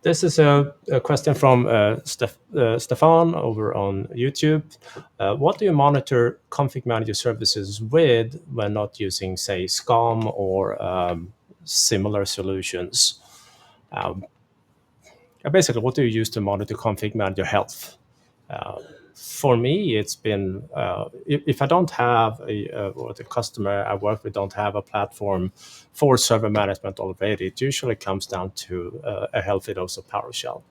This is a question from Stefan over on YouTube. What do you monitor config manager services with when not using, say, SCOM or similar solutions? Basically, what do you use to monitor config manager health? For me, it's been if I don't have or the customer I work with don't have a platform for server management already, it usually comes down to a healthy dose of PowerShell.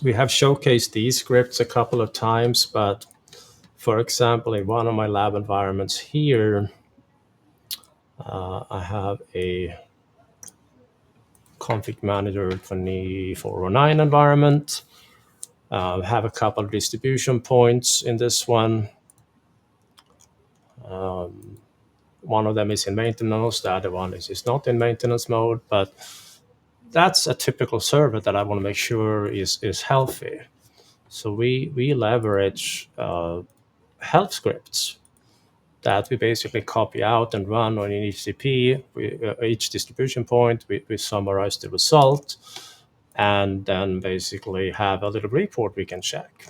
We have showcased these scripts a couple of times, but for example, in one of my lab environments here, I have a config manager 2409 environment. Have a couple of distribution points in this one. One of them is in maintenance, the other one is not in maintenance mode, but that's a typical server that I want to make sure is healthy. So we leverage health scripts that we basically copy out and run on each DP, each distribution point. We summarize the result, and then basically have a little report we can check.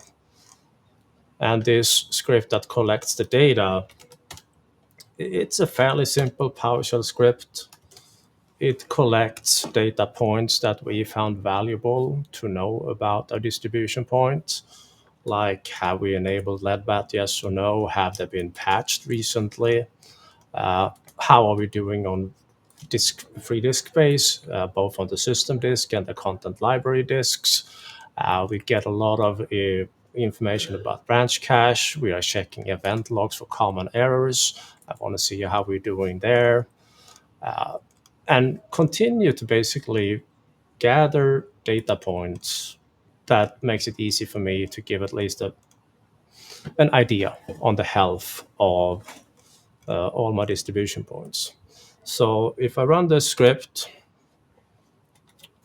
And this script that collects the data, it's a fairly simple PowerShell script. It collects data points that we found valuable to know about our distribution points, like have we enabled LEDBAT, yes or no? Have they been patched recently? How are we doing on free disk space, both on the system disk and the content library disks? We get a lot of information about branch cache. We are checking event logs for common errors. I want to see how we're doing there. And continue to basically gather data points that makes it easy for me to give at least an idea on the health of all my distribution points. So if I run this script,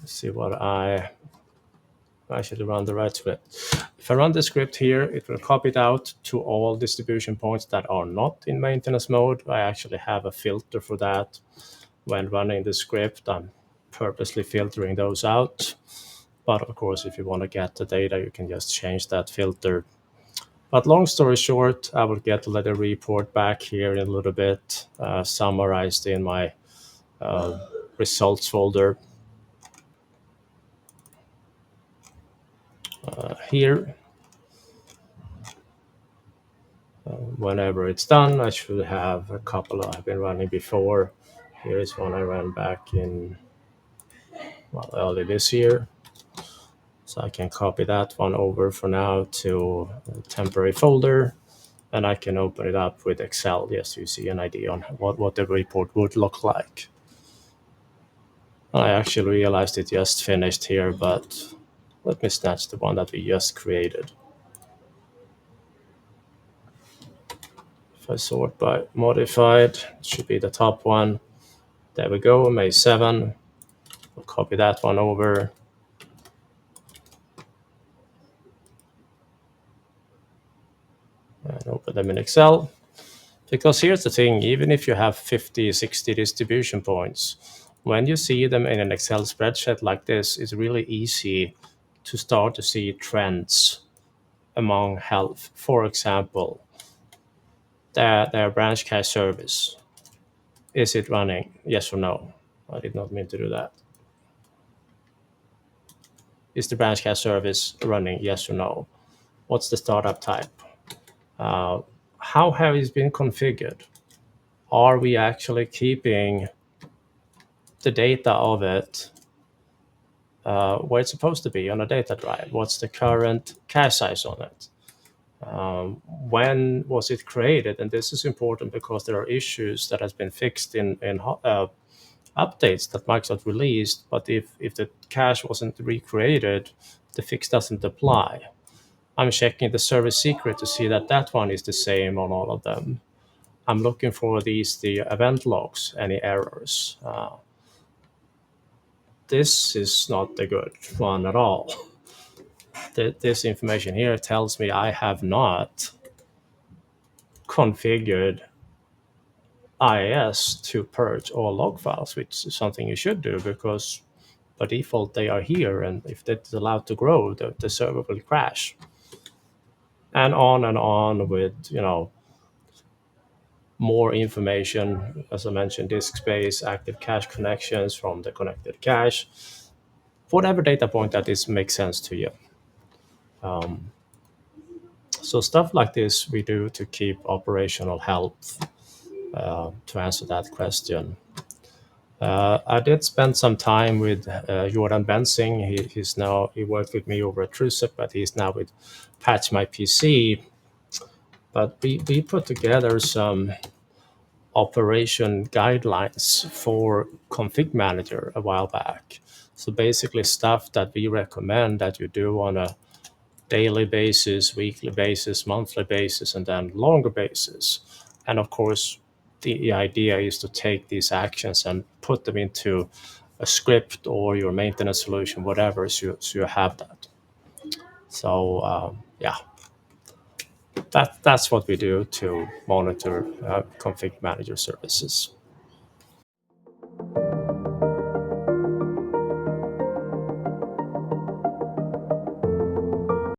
let's see what I should run the right script. If I run the script here, it will copy it out to all distribution points that are not in maintenance mode. I actually have a filter for that. When running the script, I'm purposely filtering those out. But of course, if you want to get the data, you can just change that filter. But long story short, I will get a little report back here in a little bit, summarized in my results folder. Here. Whenever it's done, I should have a couple I've been running before. Here is one I ran back in early this year. So I can copy that one over for now to a temporary folder, and I can open it up with Excel just so you see an idea on what the report would look like. I actually realized it just finished here, but let me snatch the one that we just created. If I sort by modified, it should be the top one. There we go, May 7. I'll copy that one over. And open them in Excel. Because here's the thing, even if you have 50, 60 distribution points, when you see them in an Excel spreadsheet like this, it's really easy to start to see trends among health. For example, their branch cache service. Is it running? Yes or no? I did not mean to do that. Is the branch cache service running? Yes or no? What's the startup type? How have it been configured? Are we actually keeping the data of it where it's supposed to be on a data drive? What's the current cache size on it? When was it created? And this is important because there are issues that has been fixed in updates that Microsoft released, but if the cache wasn't recreated, the fix doesn't apply. I'm checking the service secret to see that that one is the same on all of them. I'm looking for the event logs, any errors. This is not a good one at all. This information here tells me I have not configured IIS to purge all log files, which is something you should do because by default they are here, and if that's allowed to grow, the server will crash. And on with, more information, as I mentioned, disk space, active cache connections from the connected cache, whatever data point that is makes sense to you. So stuff like this we do to keep operational health, to answer that question. I did spend some time with Jordan Bensing. He worked with me over at Trusep, but he's now with Patch My PC. But we put together some operation guidelines for ConfigMgr a while back. So basically stuff that we recommend that you do on a daily basis, weekly basis, monthly basis, and then longer basis. And of course, the idea is to take these actions and put them into a script or your maintenance solution, whatever, so you have that. So yeah, that's what we do to monitor ConfigMgr services.